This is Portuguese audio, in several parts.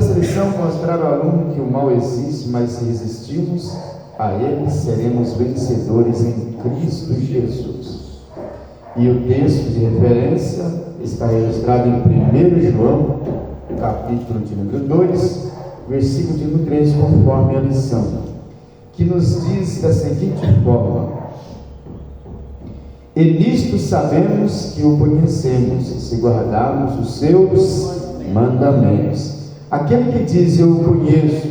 dessa lição, mostrar ao aluno que o mal existe, mas se resistirmos a ele, seremos vencedores em Cristo Jesus. E o texto de referência está registrado em 1 João, capítulo de número 2, versículo de número 3, conforme a lição, que nos diz da seguinte forma: e nisto sabemos que o conhecemos, se guardarmos os seus mandamentos. Aquele que diz eu o conheço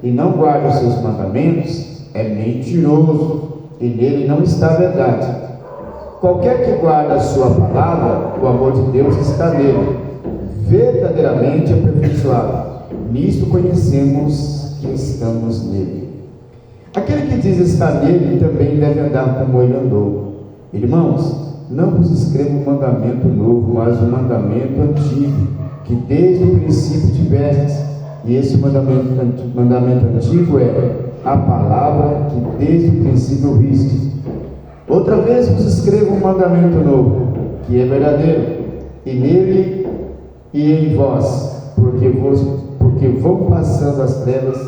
e não guarda os seus mandamentos é mentiroso, e nele não está a verdade. Qualquer que guarda a sua palavra, o amor de Deus está nele, verdadeiramente aperfeiçoado. Nisto conhecemos que estamos nele. Aquele que diz estar nele também deve andar como ele andou. Irmãos, não vos escrevo um mandamento novo, mas um mandamento antigo, que desde o princípio tivestes. E esse mandamento antigo é a palavra que desde o princípio ouviste. Outra vez vos escrevo um mandamento novo, que é verdadeiro, e nele e em vós, porque vão passando as trevas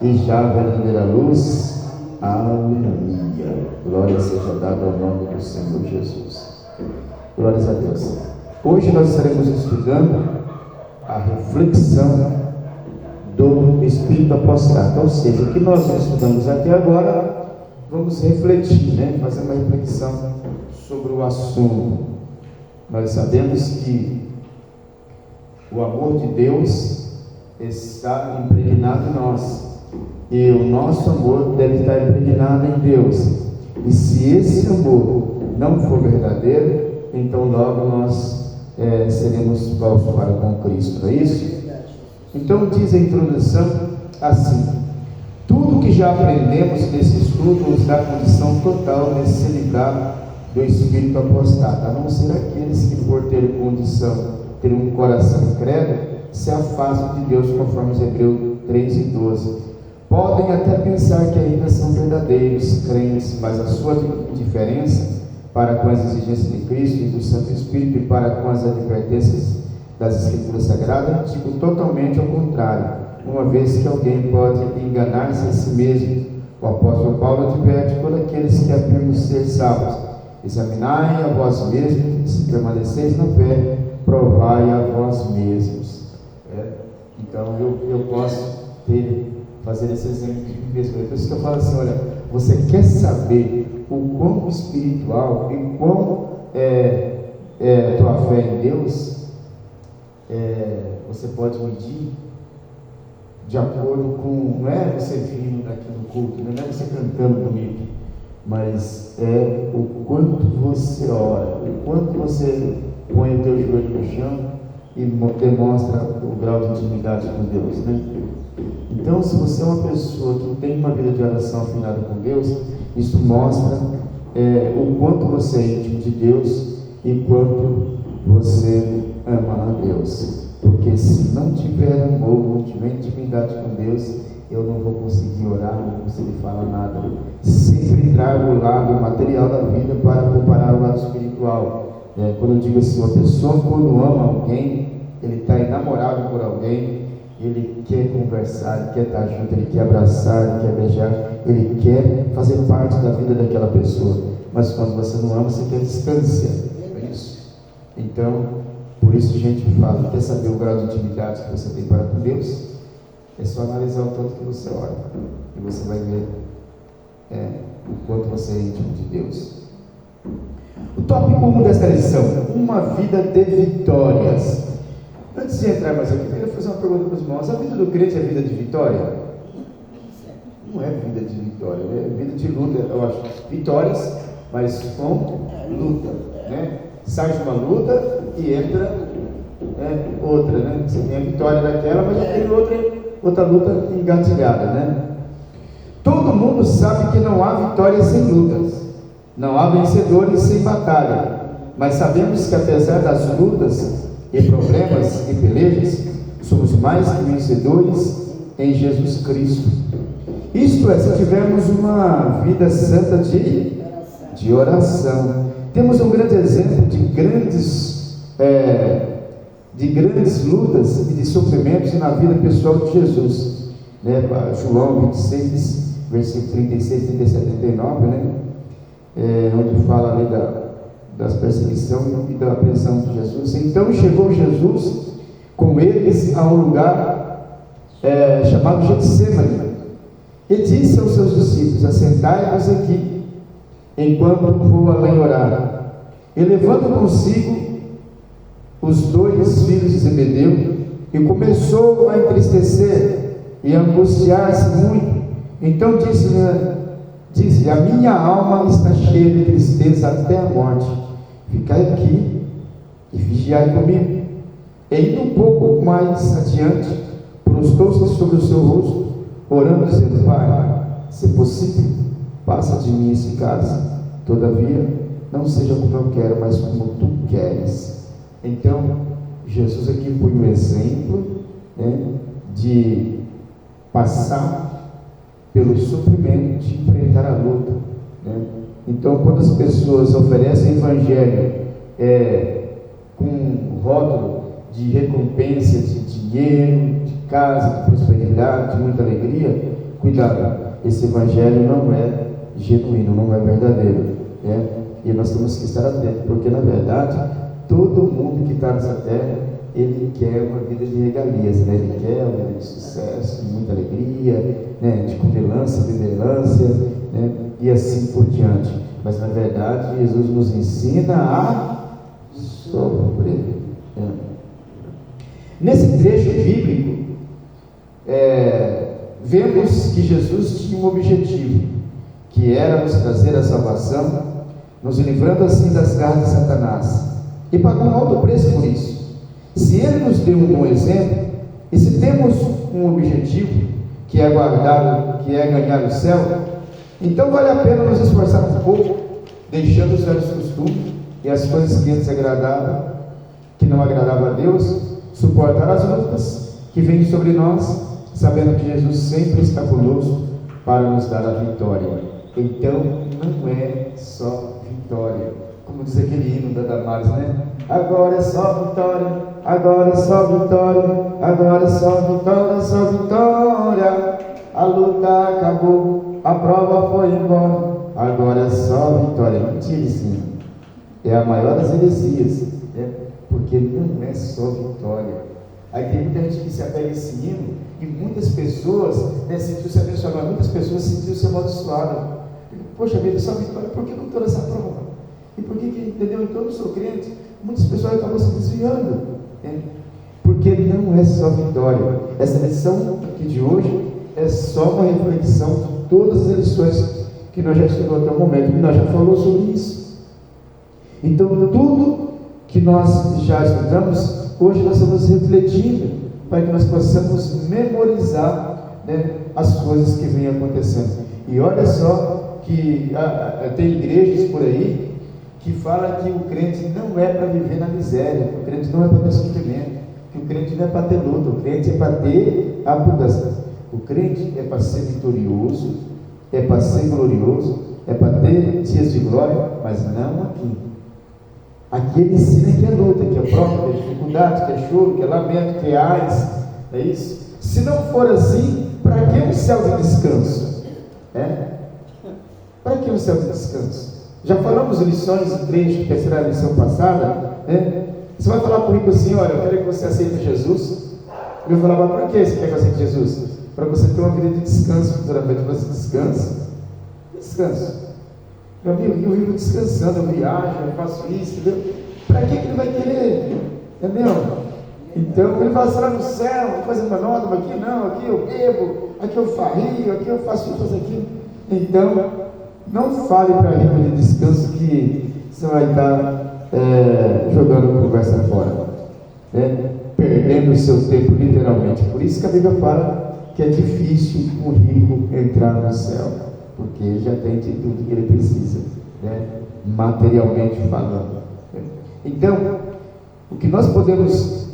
e já a verdadeira luz. Aleluia, glória seja dada ao nome do Senhor Jesus. Glórias a Deus. Hoje nós estaremos estudando a reflexão do Espírito Apostático, ou seja, o que nós estudamos até agora, vamos refletir, fazer uma reflexão sobre o assunto. Nós sabemos que o amor de Deus está impregnado em nós, e o nosso amor deve estar impregnado em Deus. E se esse amor não for verdadeiro, então logo nós seremos falsos para com Cristo, não é isso? Então diz a introdução assim: tudo que já aprendemos nesse estudo nos dá condição total de se livrar do espírito apostata, a não ser aqueles que, por ter condição, ter um coração incrédulo, se afastam de Deus, conforme os Hebreus 3:12. Podem até pensar que ainda são verdadeiros crentes, mas a sua indiferença para com as exigências de Cristo e do Santo Espírito e para com as advertências das Escrituras Sagradas, digo totalmente ao contrário, uma vez que alguém pode enganar-se a si mesmo. O apóstolo Paulo adverte por aqueles que afirmam ser salvos: examinai a vós mesmos, se permaneceis na fé, provai a vós mesmos. Então eu posso fazer esse exemplo de mim mesmo. Por isso que eu falo assim: olha, você quer saber o quão espiritual e quão a tua fé em Deus, você pode medir de acordo com, não é você vindo aqui no culto, não é você cantando comigo, mas é o quanto você ora, o quanto você põe o teu joelho no chão e demonstra o grau de intimidade com Deus, Então, se você é uma pessoa que tem uma vida de oração afinada com Deus, isso mostra o quanto você é íntimo de Deus e quanto você ama a Deus. Porque se não tiver amor, não tiver intimidade com Deus, eu não vou conseguir orar, não vou conseguir falar nada. Sempre trago o lado material da vida para comparar o lado espiritual. Quando eu digo assim, uma pessoa quando ama alguém, ele está enamorado por alguém, ele quer conversar, ele quer estar junto, ele quer abraçar, ele quer beijar, ele quer fazer parte da vida daquela pessoa. Mas quando você não ama, você quer distância. É isso. Então, por isso a gente fala: quer saber o grau de intimidade que você tem para com Deus? É só analisar o tanto que você ora, e você vai ver o quanto você é íntimo de Deus. O tópico 1 desta lição: uma vida de vitórias. Antes de entrar mais aqui, eu queria fazer uma pergunta para os irmãos: a vida do crente é vida de vitória? Não é vida de vitória, é vida de luta, eu acho. Vitórias, mas com luta, Sai de uma luta e entra outra, Você tem a vitória daquela, mas tem outra luta engatilhada, Todo mundo sabe que não há vitórias sem lutas, não há vencedores sem batalha, mas sabemos que apesar das lutas e problemas e pelejas, somos mais que vencedores em Jesus Cristo. Isto é, se tivermos uma vida santa de oração. Temos um grande exemplo de de grandes lutas e de sofrimentos na vida pessoal de Jesus, né? João 26, versículo 36, 37, 39, né? Onde fala ali das perseguições e da prisão de Jesus. Então chegou Jesus com eles a um lugar chamado Getsemane, e disse aos seus discípulos: assentai-vos aqui, enquanto vou além orar. E levando consigo os 2 filhos de Zebedeu, e começou a entristecer e a angustiar-se muito. Então disse: a minha alma está cheia de tristeza até a morte. Ficai aqui e vigiai comigo. E indo um pouco mais adiante, prostou-se sobre o seu rosto, orando, dizendo: Pai, se possível, passa de mim esse cálice. Todavia, não seja como eu quero, mas como tu queres. Então, Jesus aqui põe um exemplo, né, de passar pelo sofrimento, de enfrentar a luta, né? Então, quando as pessoas oferecem o Evangelho com um rótulo de recompensa, de dinheiro, de casa, de prosperidade, de muita alegria, cuidado, esse Evangelho não é genuíno, não é verdadeiro, né? E nós temos que estar atentos, porque na verdade todo mundo que está nessa terra, ele quer uma vida de regalias, né? Ele quer uma vida de sucesso, de muita alegria, né? De comelância, beberância, né? E assim por diante. Mas na verdade Jesus nos ensina a sofrer, né? Nesse trecho bíblico, vemos que Jesus tinha um objetivo, que era nos trazer a salvação, nos livrando assim das garras de Satanás, e pagou um alto preço por isso. Se Ele nos deu um bom exemplo, e se temos um objetivo, que é ganhar o céu, então vale a pena nos esforçar um pouco, deixando os velhos costumes e as coisas que antes agradavam, que não agradavam a Deus, suportar as lutas que vêm sobre nós, sabendo que Jesus sempre está conosco para nos dar a vitória. Então não é só vitória, como diz aquele hino da Damares, né? Agora é só vitória, agora é só vitória, agora é só vitória, só vitória. A luta acabou, a prova foi embora, agora é só vitória. Mentira, sim. É a maior das heresias, né? Porque não é só vitória. Aí tem muita gente que se apega a esse hino, e muitas pessoas, né, sentiu-se abençoadas, muitas pessoas sentiu-se amaldiçoadas. Poxa vida, só vitória, por que não toda essa prova? E por que, entendeu? Então eu não sou crente. Muitas pessoas acabam se desviando, né? Porque não é só vitória. Essa lição aqui de hoje é só uma reflexão de todas as lições que nós já estudamos até o momento, e nós já falamos sobre isso. Então tudo que nós já estudamos, hoje nós estamos refletindo, para que nós possamos memorizar, né, as coisas que vêm acontecendo. E olha só que tem igrejas por aí que falam que o crente não é para viver na miséria, o crente não é para ter sofrimento, que o crente não é para ter luta, o crente é para ter abundância. O crente é para ser vitorioso, é para ser glorioso, é para ter dias de glória, mas não aqui. Aqui ele ensina que é luta, que é prova, que é dificuldade, que é choro, que é lamento, que é AIDS, é isso? Se não for assim, para que um céu de descanso? Para que um céu de descanso? Já falamos lições em trecho, que será a lição passada, né? Você vai falar comigo assim: olha, eu quero que você aceite Jesus. Eu vou falar: para que você quer que eu aceite Jesus? Para você ter uma vida de descanso futuramente. Você descansa? Descanso. Meu amigo, eu vivo descansando, eu viajo, eu faço isso, entendeu? Para que ele vai querer? Entendeu? Então ele fala: será no céu, vou fazer uma nota, mas aqui não, aqui eu bebo, aqui eu farrio, aqui eu faço isso, faço aquilo. Então, não fale para a rico de descanso que você vai estar jogando conversa fora, né? Perdendo o seu tempo literalmente. Por isso que a Bíblia fala que é difícil um rico entrar no céu, porque ele já tem de tudo que ele precisa, né? Materialmente falando. Então, o que nós podemos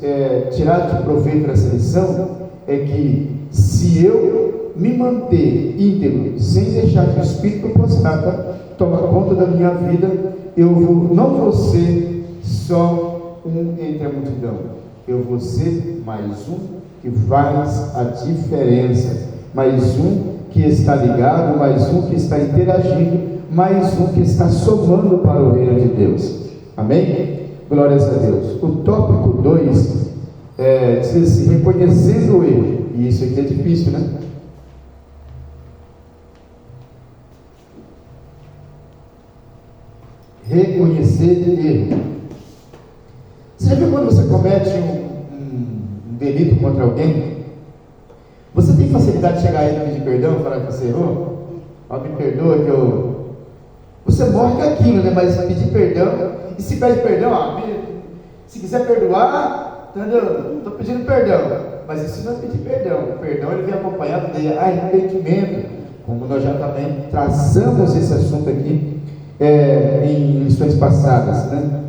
tirar de proveito dessa lição é que, se eu me manter íntegro, sem deixar que o Espírito Apostata tome conta da minha vida, eu não vou ser só um entre a multidão. Eu vou ser mais um que faz a diferença, mais um que está ligado, mais um que está interagindo, mais um que está somando para o reino de Deus. Amém? Glórias a Deus. O tópico 2 diz assim: reconhecendo o erro. E isso aqui é difícil, né? Reconhecer erro. Você já viu quando você comete um delito contra alguém? Você tem facilidade de chegar a ele e pedir perdão, falar que você errou? Me perdoa que eu... Você morre com aquilo, né? Mas pedir perdão, e se pede perdão, se quiser perdoar, entendeu? Estou pedindo perdão, mas isso não é pedir perdão. O perdão ele vem acompanhado de arrependimento, como nós já também traçamos esse assunto aqui em lições passadas, né?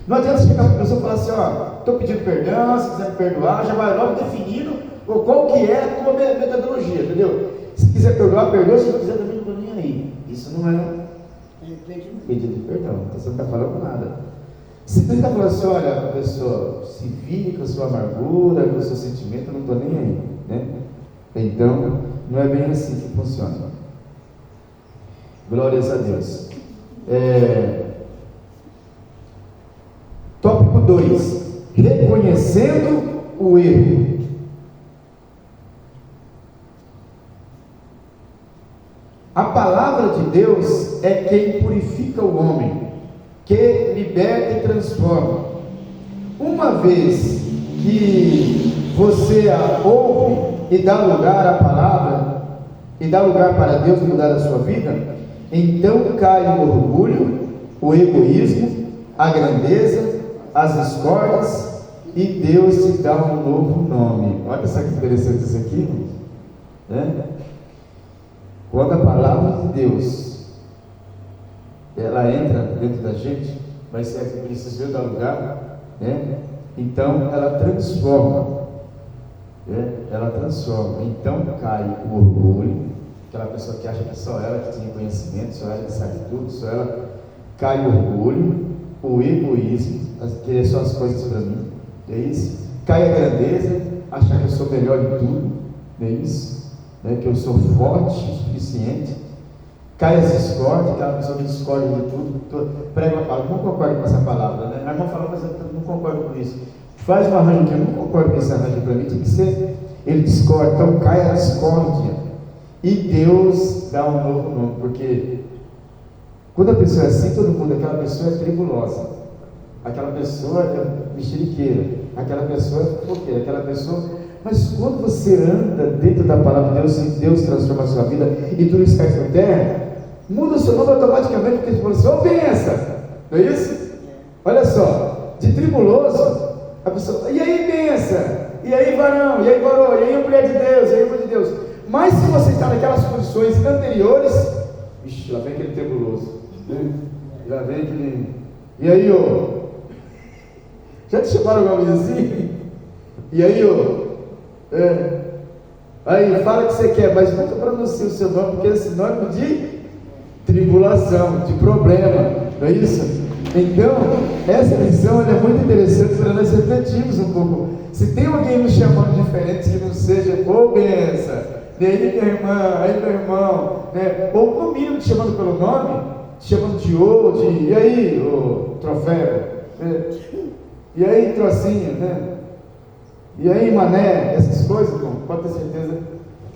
Não adianta você chegar para a pessoa e falar assim: estou pedindo perdão, se quiser me perdoar, já vai logo definindo qual que é a tua metodologia, entendeu? Se quiser perdoar, perdoa, se não quiser também não estou nem aí. Isso não é pedido de perdão, então você não está falando nada. Se você está falando assim: olha, a pessoa se vire com a sua amargura, com o seu sentimento, eu não estou nem aí, né? Então, não é bem assim que funciona. Glórias a Deus. Tópico 2: reconhecendo o erro. A palavra de Deus é quem purifica o homem, que liberta e transforma. Uma vez que você a ouve e dá lugar à palavra, e dá lugar para Deus mudar a sua vida, então cai o orgulho, o egoísmo, a grandeza, as discórdias, e Deus te dá um novo nome. Olha só que interessante isso aqui, né? Quando a palavra de Deus ela entra dentro da gente, mas precisa dar lugar, né? Então ela transforma, ela transforma. Então cai o orgulho, aquela pessoa que acha que só ela que tem conhecimento, só ela que sabe tudo, só ela. Cai o orgulho, o egoísmo, querer só as coisas para mim, é isso? Cai a grandeza, achar que eu sou melhor em tudo, é isso? Que eu sou forte o suficiente. Cai as discórdias, aquela pessoa que discorda de tudo, prega uma palavra, não concordo com essa palavra, né? A irmã falou, mas eu não concordo com isso. Faz um arranjo que eu não concordo com esse arranjo para mim, tem que ser, ele discorda, então cai a discórdia, e Deus dá um novo nome, porque quando a pessoa é assim, todo mundo, aquela pessoa é tribulosa, aquela pessoa é mexeriqueira, aquela pessoa é fofoqueira, aquela pessoa... Mas quando você anda dentro da palavra de Deus, e Deus transforma a sua vida, e tudo isso cai por terra, muda o seu nome automaticamente, porque você fala assim: ô benção, não é isso? Olha só, de tribuloso, a pessoa, e aí benção, e aí varão, e aí varão, e aí mulher de Deus, e aí mulher de Deus. Mas se você está naquelas condições anteriores, ixi, lá vem aquele tribuloso, lá vem aquele, e aí já te chamaram alguma vez assim? E aí aí fala o que você quer, mas nunca pronuncia o seu nome, porque é sinônimo de tribulação, de problema, não é isso? Então, essa lição é muito interessante para nós refletirmos um pouco. Se tem alguém nos chamando diferente, que não seja, benção, e aí minha irmã, aí meu irmão, né? Ou no mínimo te chamando pelo nome, te chamando de e aí, troféu, e aí, trocinho, né? E aí, mané, essas coisas, irmão, pode ter certeza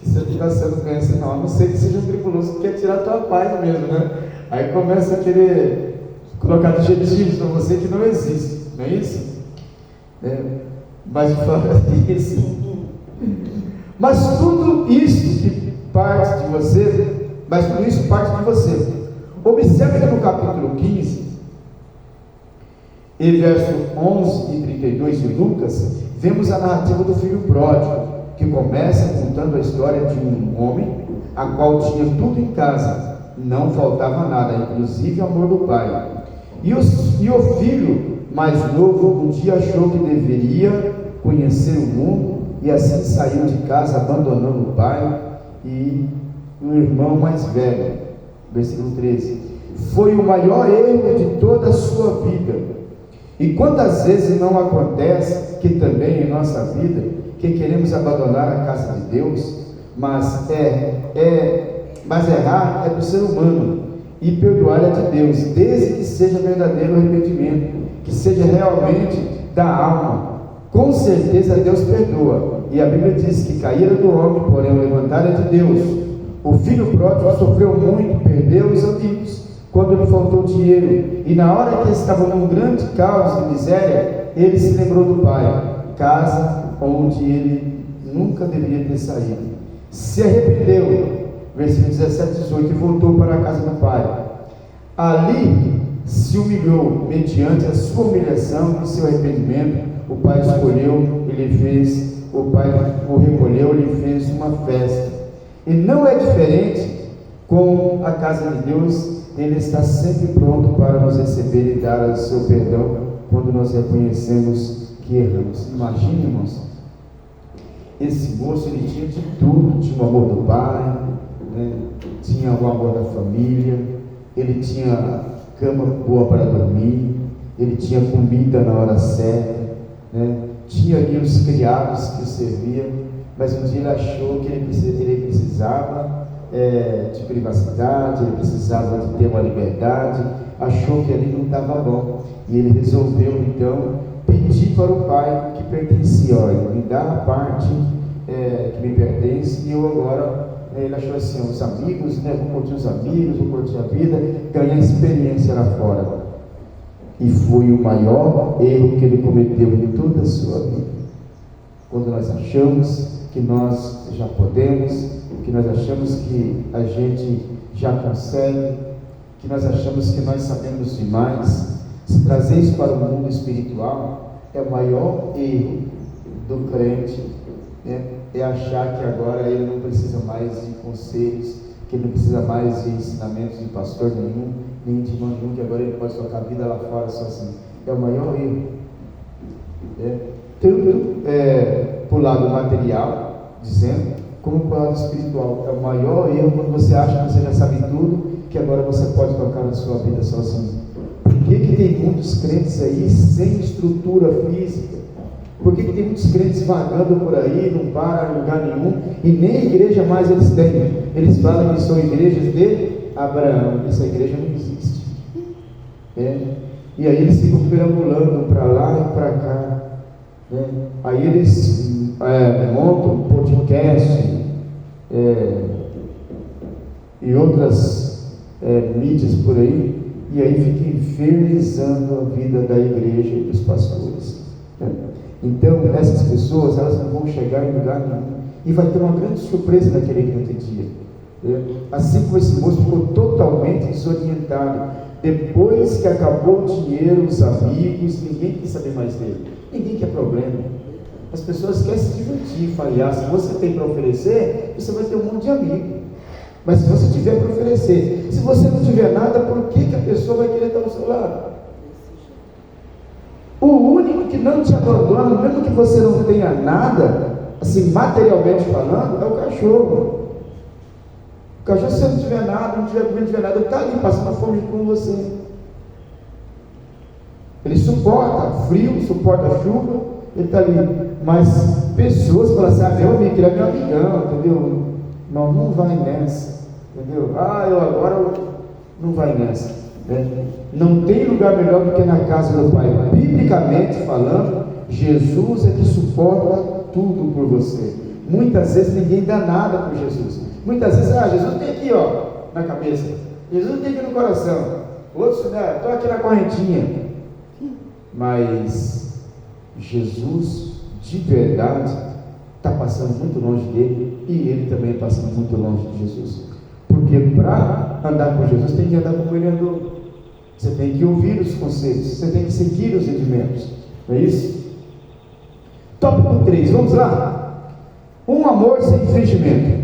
que você está sendo bem assim, não. A não ser que seja um tribuloso que quer tirar a tua paz mesmo, né? Aí começa a querer colocar adjetivos para você que não existem, não é isso? Mas fala disso. Mas tudo isso que parte de você, Observe que no capítulo 15, e verso 11 e 32 de Lucas, vemos a narrativa do filho pródigo, que começa contando a história de um homem, a qual tinha tudo em casa, não faltava nada, inclusive o amor do pai. E o filho mais novo um dia achou que deveria conhecer o mundo, e assim saiu de casa, abandonando o pai e o irmão mais velho. Versículo 13: foi o maior erro de toda a sua vida. E quantas vezes não acontece que também em nossa vida, que queremos abandonar a casa de Deus, mas errar é do ser humano, e perdoar é de Deus, desde que seja verdadeiro arrependimento, que seja realmente da alma. Com certeza Deus perdoa, e a Bíblia diz que caíra do homem, porém o levantar é de Deus. O filho pródigo sofreu muito, perdeu os amigos, quando lhe faltou dinheiro, e na hora que estava num grande caos de miséria, ele se lembrou do pai, casa onde ele nunca deveria ter saído. Se arrependeu, versículo 17 e 18, e voltou para a casa do pai. Ali se humilhou, mediante a sua humilhação e seu arrependimento, o pai escolheu, o pai o recolheu, ele fez uma festa. E não é diferente com a casa de Deus. Ele está sempre pronto para nos receber e dar o seu perdão quando nós reconhecemos que erramos. Imagine, irmãos, esse moço, ele tinha de tudo, tinha o amor do pai, né? Tinha o amor da família, ele tinha cama boa para dormir, ele tinha comida na hora certa, né? Tinha ali os criados que o serviam, mas um dia ele achou que ele precisava de privacidade, ele precisava de ter uma liberdade, achou que ali não estava bom, e ele resolveu então pedir para o pai que pertencia, olha, me dá a parte que me pertence, e eu agora, ele achou assim, os amigos, né, vou curtir os amigos, vou curtir a vida, ganhar experiência lá fora, e foi o maior erro que ele cometeu em toda a sua vida, quando nós achamos que nós já podemos, que nós achamos que a gente já consegue, que nós achamos que nós sabemos demais. Se trazer isso para o mundo espiritual, é o maior erro do crente, né? É achar que agora ele não precisa mais de conselhos, que ele não precisa mais de ensinamentos de pastor nenhum, nem de irmão nenhum, que agora ele pode tocar a vida lá fora sozinho. É o maior erro, tanto por lado material, dizendo, como para o lado espiritual. É o maior erro quando você acha que você já sabe tudo, que agora você pode tocar na sua vida sozinho. Por que tem muitos crentes aí sem estrutura física? Por que tem muitos crentes vagando por aí, não param em lugar nenhum, e nem igreja mais eles têm? Eles falam que são igrejas de Abraão. Essa igreja não existe. E aí eles ficam perambulando para lá e para cá, né? Aí eles montam um podcast e outras mídias por aí, e aí fica infernizando a vida da igreja e dos pastores, né? Então essas pessoas, elas não vão chegar em lugar nenhum, e vai ter uma grande surpresa naquele grande dia, né? Assim como esse moço ficou totalmente desorientado, depois que acabou o dinheiro, os amigos, ninguém quer saber mais dele, ninguém quer problema. As pessoas querem se divertir, falhar. Se você tem para oferecer, você vai ter um monte de amigo. Mas se você tiver para oferecer, se você não tiver nada, por que a pessoa vai querer estar ao seu lado? O único que não te abandona, mesmo que você não tenha nada, assim, materialmente falando, é o cachorro. O cachorro, se você não tiver nada, não tiver comida, não tiver nada, ele está ali passando fome com você. Ele suporta frio, suporta chuva, ele está ali. Mas pessoas falam assim, meu amigo, ele é meu amigão, entendeu? Não vai nessa, entendeu? Eu agora não vai nessa, né? Não tem lugar melhor do que na casa do Pai. Biblicamente falando, Jesus é que suporta tudo por você. Muitas vezes ninguém dá nada por Jesus. Muitas vezes, Jesus tem aqui, na cabeça, Jesus tem aqui no coração, outros, estou aqui na correntinha. Mas Jesus de verdade está passando muito longe dele, e ele também passando muito longe de Jesus, porque para andar com Jesus tem que andar como ele andou. Você tem que ouvir os conselhos, você tem que seguir os rendimentos, não é isso? Tópico 3, vamos lá. Um amor sem fingimento.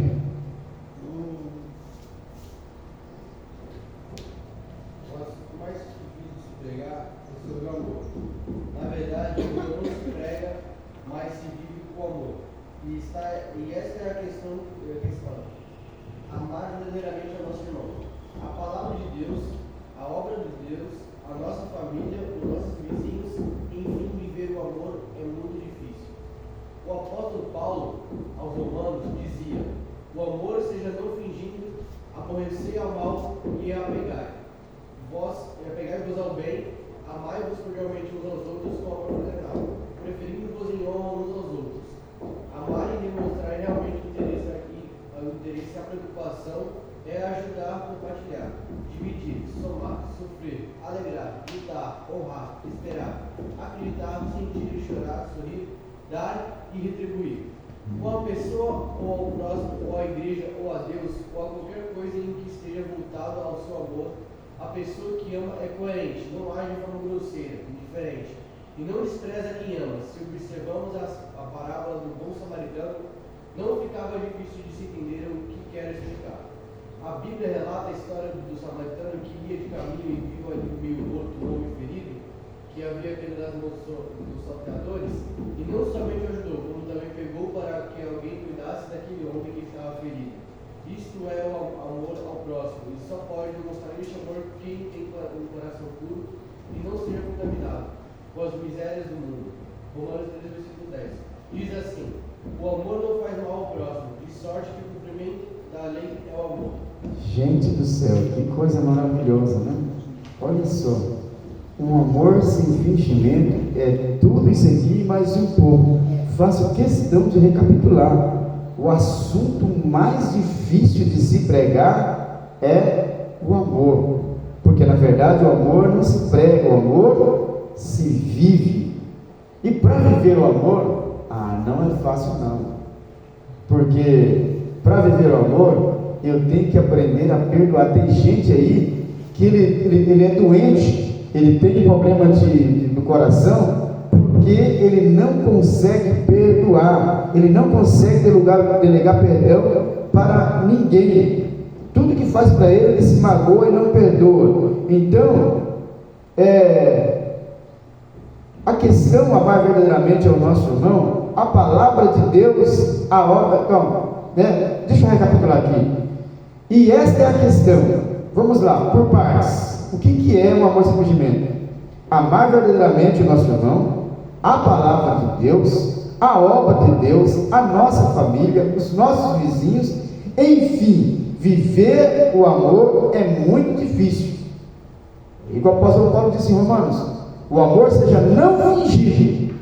E essa é a questão. Amar verdadeiramente ao nosso irmão. A palavra de Deus, a obra de Deus a nossa família, os nossos vizinhos, enfim, viver o amor é muito difícil. O apóstolo Paulo, aos Romanos, dizia: o amor seja não fingindo, aborrecer ao mal e apegai-vos ao bem, amai-vos cordialmente uns aos outros com amor fraternal, preferindo-vos em honra uns aos outros. Amar e demonstrar realmente o interesse, a preocupação é ajudar, compartilhar, dividir, somar, sofrer, alegrar, lutar, honrar, esperar, acreditar, sentir, chorar, sorrir, dar e retribuir. Com a pessoa, ou ao próximo, ou à igreja, ou a Deus, ou a qualquer coisa em que esteja voltado ao seu amor, a pessoa que ama é coerente, não age de forma grosseira, indiferente, e não despreza quem ama. Se observamos a parábola do bom samaritano, não ficava difícil de se entender o que quer explicar. A Bíblia relata a história do samaritano que ia de caminho e viu ali meio morto um homem ferido, que havia caído nas mãos dos salteadores, e não somente ajudou, como também pegou para que alguém cuidasse daquele homem que estava ferido. Isto é o amor ao próximo, e só pode demonstrar este amor quem tem um coração puro e não seja contaminado com as misérias do mundo. Romanos 3, versículo 10. Diz assim: o amor não faz mal ao próximo, de sorte que o cumprimento da lei é o amor. Gente do céu, que coisa maravilhosa, né? Olha só, um amor sem fingimento é tudo isso aqui e mais um pouco. Faço questão de recapitular. O assunto mais difícil de se pregar é o amor, porque na verdade o amor não se prega, o amor se vive. E para viver o amor, não é fácil não, porque para viver o amor eu tenho que aprender a perdoar. Tem gente aí que ele é doente, ele tem problema no coração, porque ele não consegue perdoar, ele não consegue delegar perdão para ninguém. Tudo que faz para ele se magoa e não perdoa. Então, a questão, amar verdadeiramente ao nosso irmão, a palavra de Deus, a obra, deixa eu recapitular aqui. E esta é a questão. Vamos lá, por partes. O que é um amor sem fingimento? Amar verdadeiramente o nosso irmão, a palavra de Deus, a obra de Deus, a nossa família, os nossos vizinhos, enfim, viver o amor é muito difícil. Igual o apóstolo Paulo disse em Romanos: o amor seja não fingido,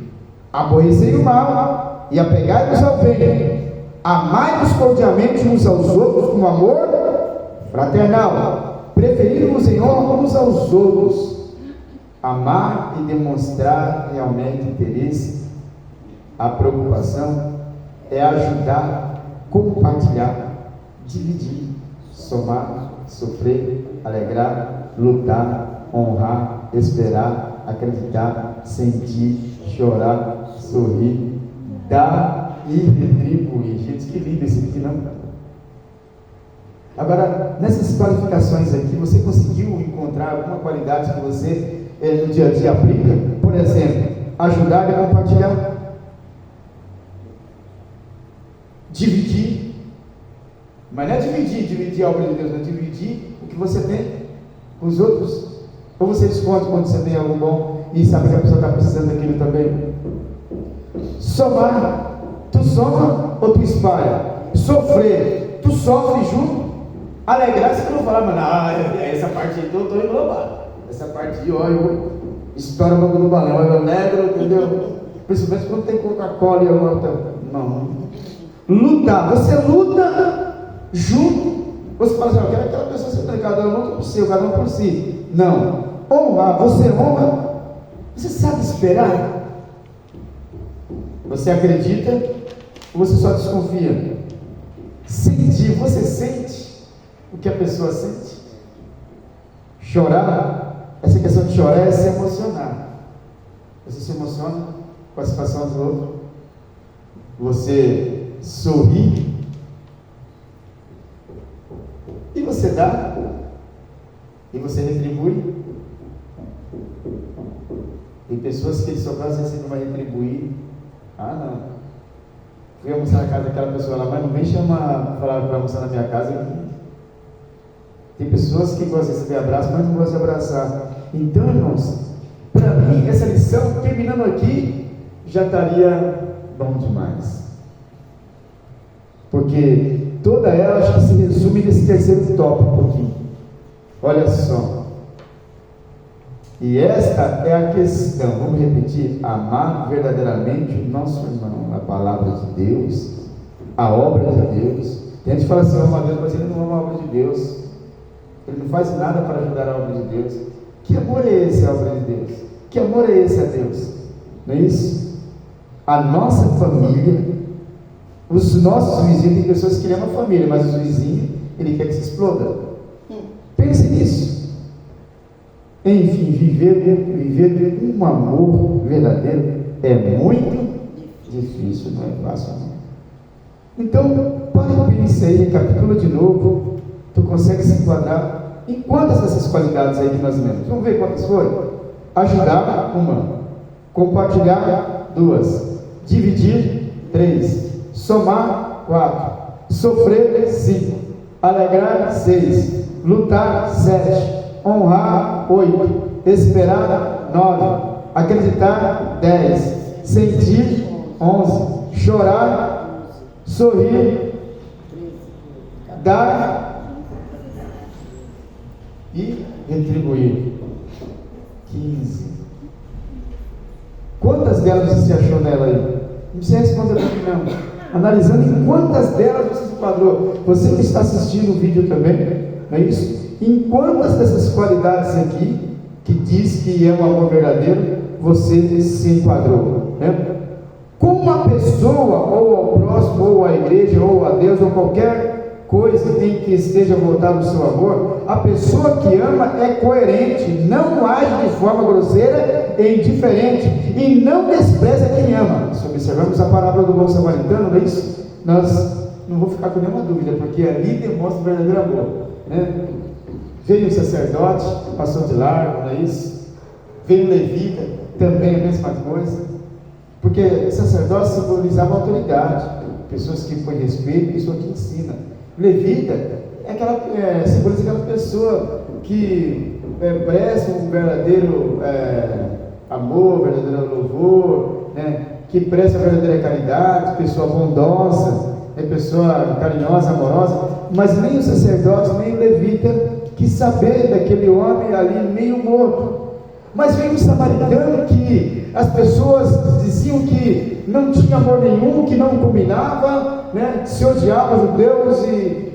aborrecei o mal e apegai-vos ao bem, amai-vos cordialmente uns aos outros com amor fraternal, preferindo-vos em honra uns aos outros. Amar e demonstrar realmente interesse, a preocupação é ajudar, compartilhar, dividir, somar, sofrer, alegrar, lutar, honrar, esperar, acreditar, sentir, chorar, sorrir, dar e retribuir. Gente, que lindo esse aqui, não? Agora, nessas qualificações aqui, você conseguiu encontrar alguma qualidade que você no dia a dia aplica? Por exemplo, ajudar e compartilhar, dividir, mas não é dividir a obra de Deus, não é dividir o que você tem com os outros. Ou você desconta quando você tem algo bom e sabe que a pessoa está precisando daquilo também. Somar, tu soma ou tu espalha? Sofrer, tu sofre junto? Alegrar, você não fala, mas essa parte aí eu estou englobado. Essa parte aí, ó, eu estouro o bagulho do balão, eu alegro, entendeu? Principalmente quando tem Coca-Cola e a outra. Não. Lutar, você luta junto. Você fala assim, eu quero aquela pessoa ser cada um por si, cada um por si. Não. Honrar, você honra. Você sabe esperar? Você acredita ou você só desconfia? Sentir, você sente o que a pessoa sente? Chorar, essa questão de chorar é se emocionar. Você se emociona com a situação do outro. Você sorri. E você dá. E você retribui. Tem pessoas que só fazem assim, não vai retribuir. Não. Fui almoçar na casa daquela pessoa lá, mas não vem chamar para almoçar na minha casa aqui. Tem pessoas que gostam de receber abraço, mas não gostam de abraçar. Então, irmãos, para mim, essa lição, terminando aqui, já estaria bom demais. Porque toda ela, acho que se resume nesse terceiro tópico um pouquinho. Olha só. E esta é a questão, vamos repetir: amar verdadeiramente o nosso irmão, a palavra de Deus, a obra de Deus. Tem gente que fala assim: ama a Deus, mas ele não ama a obra de Deus, ele não faz nada para ajudar a obra de Deus. Que amor é esse a obra de Deus? Que amor é esse a Deus? Não é isso? A nossa família, os nossos vizinhos, tem pessoas que amam a família, mas os vizinhos, ele quer que se exploda. Pense nisso. Enfim, viver um amor verdadeiro é muito difícil, não é fácil não. Então, para e pense aí, recapitula de novo. Tu consegue se enquadrar em quantas dessas qualidades aí que nós lemos? Vamos ver quantas foram? Ajudar, 1. Compartilhar, 2. Dividir, 3. Somar, 4. Sofrer, 5. Alegrar, 6. Lutar, 7. Honrar, 8. Esperar, 9. Acreditar, 10. Sentir, 11. Chorar, sorrir, dar e retribuir, 15. Quantas delas você se achou nela aí? Não precisa responder para mim não. Analisando em quantas delas você se enquadrou. Você que está assistindo o vídeo também, não é isso? Em quantas dessas qualidades aqui, que diz que é um amor verdadeiro, você se enquadrou, né? Como a pessoa, ou ao próximo, ou à igreja, ou a Deus, ou qualquer coisa em que esteja voltado o seu amor, a pessoa que ama é coerente, não age de forma grosseira e indiferente, e não despreza quem ama. Se observamos a parábola do bom samaritano, não é isso? Nós não vamos ficar com nenhuma dúvida, porque ali demonstra o verdadeiro amor, né? Veio o sacerdote, passou de largo, não é isso? Veio o levita, também a mesma coisa. Porque sacerdote simbolizava autoridade, pessoas que põem respeito, pessoa que ensina. Levita simboliza aquela pessoa que presta um verdadeiro amor, verdadeiro louvor, né? Que presta verdadeira caridade, pessoa bondosa, pessoa carinhosa, amorosa. Mas nem o sacerdote, nem o levita quis saber daquele homem ali meio morto. Mas veio um samaritano que as pessoas diziam que não tinha amor nenhum, que não combinava, né? Se odiava judeus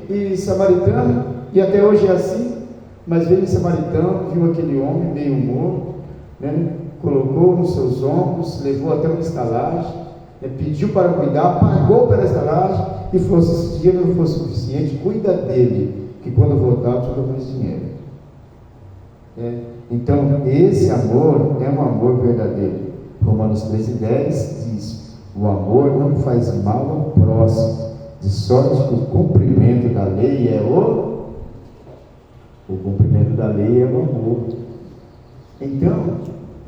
e samaritano, e até hoje é assim. Mas veio um samaritano, viu aquele homem meio morto, né? Colocou nos seus ombros, levou até uma estalagem, né? Pediu para cuidar, pagou pela estalagem e falou: se esse dinheiro não for suficiente, cuida dele, que quando voltar eu te dou mais dinheiro. Então, esse amor é um amor verdadeiro. Romanos 13:10 diz: o amor não faz mal ao próximo, de sorte que o cumprimento da lei é o cumprimento da lei é o amor. Então,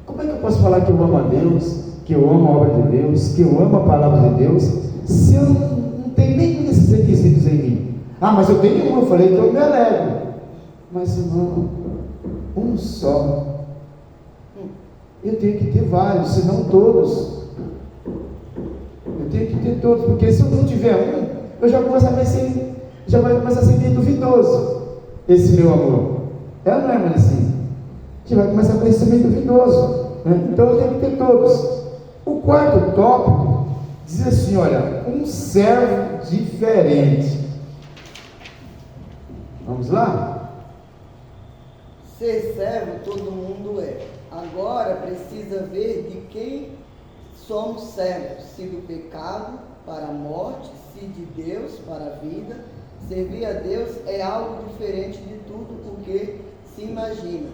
como é que eu posso falar que eu amo a Deus, que eu amo a obra de Deus, que eu amo a palavra de Deus, se eu não tenho nenhum desses requisitos em mim? Ah, mas eu tenho um, eu falei que eu me alegro. Mas irmão, um só. Eu tenho que ter vários, se não todos. Eu tenho que ter todos, porque se eu não tiver um, eu já vai começar a ser meio duvidoso esse meu amor. É ou não é, Maricinha? Já vai começar a ser meio duvidoso, né? Então eu tenho que ter todos. O quarto tópico diz assim: olha, um servo diferente. Vamos lá? Ser servo todo mundo é. Agora precisa ver de quem somos servos, se do pecado para a morte, se de Deus para a vida. Servir a Deus é algo diferente de tudo o que se imagina.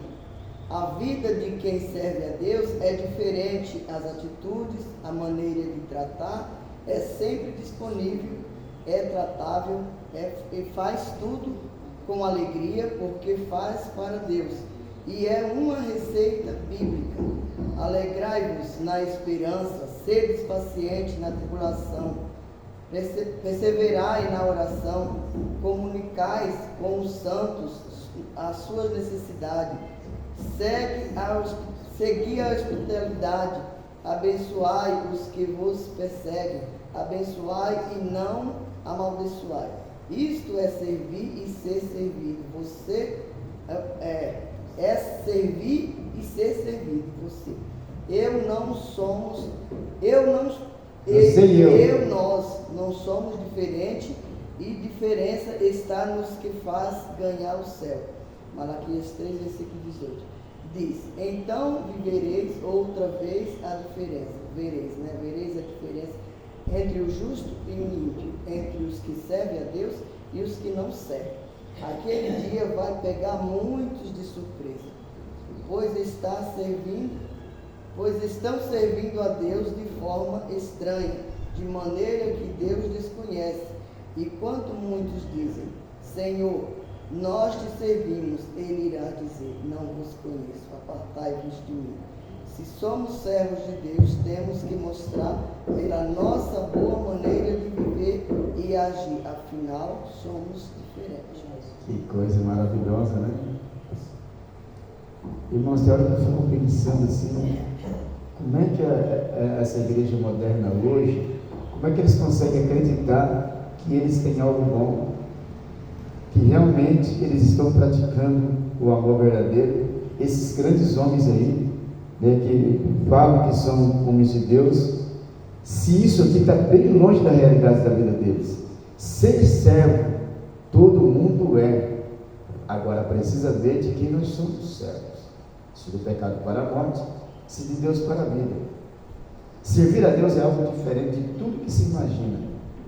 A vida de quem serve a Deus é diferente, as atitudes, a maneira de tratar é sempre disponível, é tratável, e faz tudo com alegria, porque faz para Deus. E é uma receita bíblica. Alegrai-vos na esperança, sedes pacientes na tribulação, perseverai na oração, comunicais com os santos as suas necessidades, Segui a hospitalidade, abençoai os que vos perseguem, abençoai e não amaldiçoai. Isto é servir e ser servido. Você é servir e ser servido. Você. Nós não somos diferentes, e diferença está nos que faz ganhar o céu. Malaquias 3, versículo 18. Diz: então vivereis outra vez a diferença. Vereis a diferença entre o justo e o ímpio, entre os que servem a Deus e os que não servem. Aquele dia vai pegar muitos de surpresa, pois estão servindo a Deus de forma estranha, de maneira que Deus desconhece. E quanto muitos dizem: Senhor, nós te servimos, ele irá dizer: não vos conheço, apartai-vos de mim. Se somos servos de Deus, temos que mostrar pela nossa boa maneira de viver e agir, afinal somos diferentes. Que coisa maravilhosa, né? Irmãos, tem hora que eu fico pensando assim, como é que essa igreja moderna hoje, como é que eles conseguem acreditar que eles têm algo bom, que realmente eles estão praticando o amor verdadeiro? Esses grandes homens aí, né, que falam que são homens de Deus, se isso aqui está bem longe da realidade da vida deles. Ser servo, todo mundo é. Agora precisa ver de quem nós somos servos. Se do pecado para a morte, se de Deus para a vida. Servir a Deus é algo diferente de tudo que se imagina.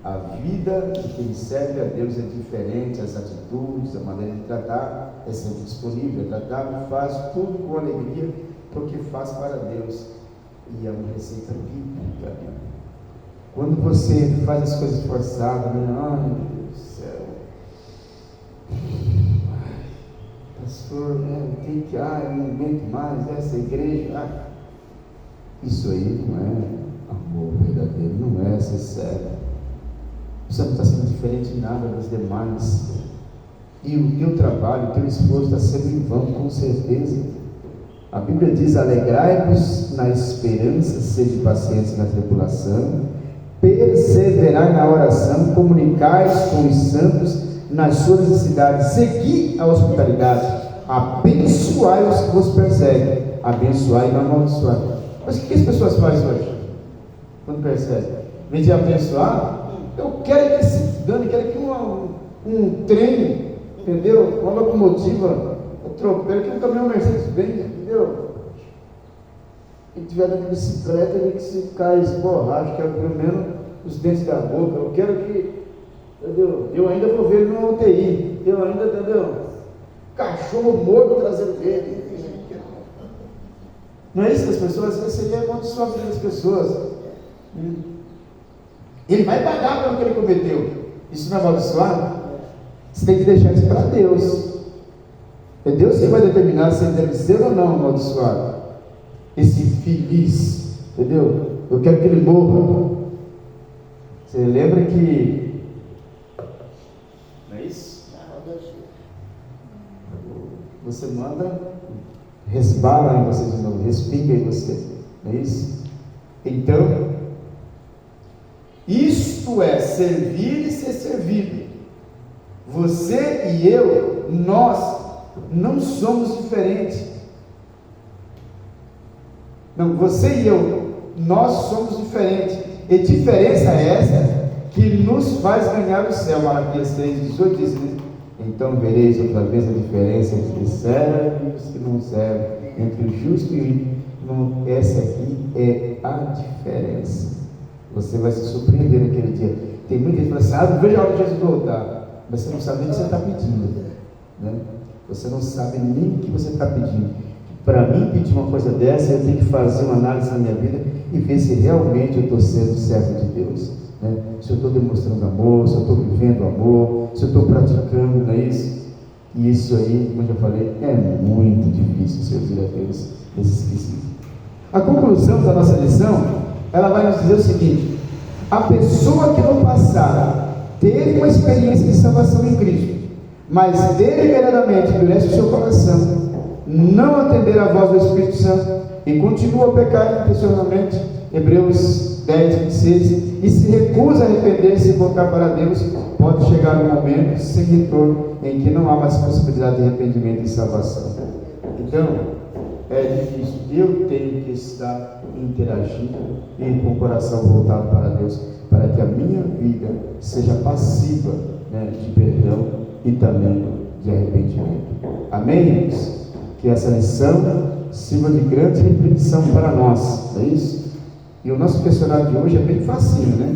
A vida de quem serve a Deus é diferente, as atitudes, a maneira de tratar é sempre disponível, é tratável, faz tudo com alegria, porque faz para Deus. E é uma receita bíblica. Quando você faz as coisas forçadas, né? Ai, meu Deus do céu. Pastor, tem que, eu não aguento mais essa igreja. Isso aí não é amor verdadeiro, não é ser sério. Você não está sendo diferente em nada das demais. E o teu trabalho, o teu esforço está sendo em vão, com certeza. A Bíblia diz: alegrai-vos na esperança, sede pacientes na tribulação, perseverai na oração, comunicais com os santos nas suas necessidades, segui a hospitalidade, abençoai os que vos perseguem, abençoai e não amaldiçoai. Mas o que as pessoas fazem hoje? Quando perseguem? Em vez de abençoar, eu quero que se dane, quero que um trem, entendeu? Uma locomotiva, atropele, que um caminhão Mercedes-Benz, entendeu? Quem tiver andando de bicicleta, ele que se cai, esborracha, que é pelo menos os dentes da boca. Eu quero que, entendeu? Eu ainda vou ver ele numa UTI. Eu ainda, entendeu? Cachorro morto trazendo dele. Não é isso que as pessoas, você quer amaldiçoar a vida das pessoas. Ele vai pagar pelo que ele cometeu. Isso não é amaldiçoar? Você tem que deixar isso para Deus. É Deus que vai determinar se ele deve ser ou não amaldiçoado. Esse infeliz, entendeu? Eu quero que ele morra. Você lembra que... Não é isso? Você manda, resbala em você de novo, respinga em você. Não é isso? Então, isto é servir e ser servido. Você e eu, nós não somos diferentes. Não, você e eu, nós somos diferentes. E diferença é essa que nos faz ganhar o céu. Malaquias 3,18 diz: então vereis outra vez a diferença entre os que servem e os que não servem, entre o justo e o ímpio. Essa aqui é a diferença. Você vai se surpreender naquele dia. Tem muita gente que fala assim: não vejo a hora de Jesus voltar. Mas você não sabe nem o que você está pedindo, né? Você não sabe nem o que você está pedindo. Para mim pedir uma coisa dessa, eu tenho que fazer uma análise na minha vida e ver se realmente eu estou sendo servo de Deus, né? Se eu estou demonstrando amor, se eu estou vivendo amor, se eu estou praticando, não é isso? E isso aí, como eu já falei, é muito difícil servir a Deus nesse esquisito. A conclusão da nossa lição, ela vai nos dizer o seguinte: a pessoa que no passado teve uma experiência de salvação em Cristo, mas deliberadamente endurece o seu coração, não atender à voz do Espírito Santo e continua a pecar intencionalmente, Hebreus 10, 26, e se recusa a arrepender-se e voltar para Deus, pode chegar um momento sem retorno em que não há mais possibilidade de arrependimento e salvação. Então, é difícil. Eu tenho que estar interagindo e com o coração voltado para Deus, para que a minha vida seja passiva, né, de perdão e também de arrependimento. Amém, irmãos? Que essa lição sirva de grande reflexão para nós, não é isso? E o nosso questionário de hoje é bem facinho, né?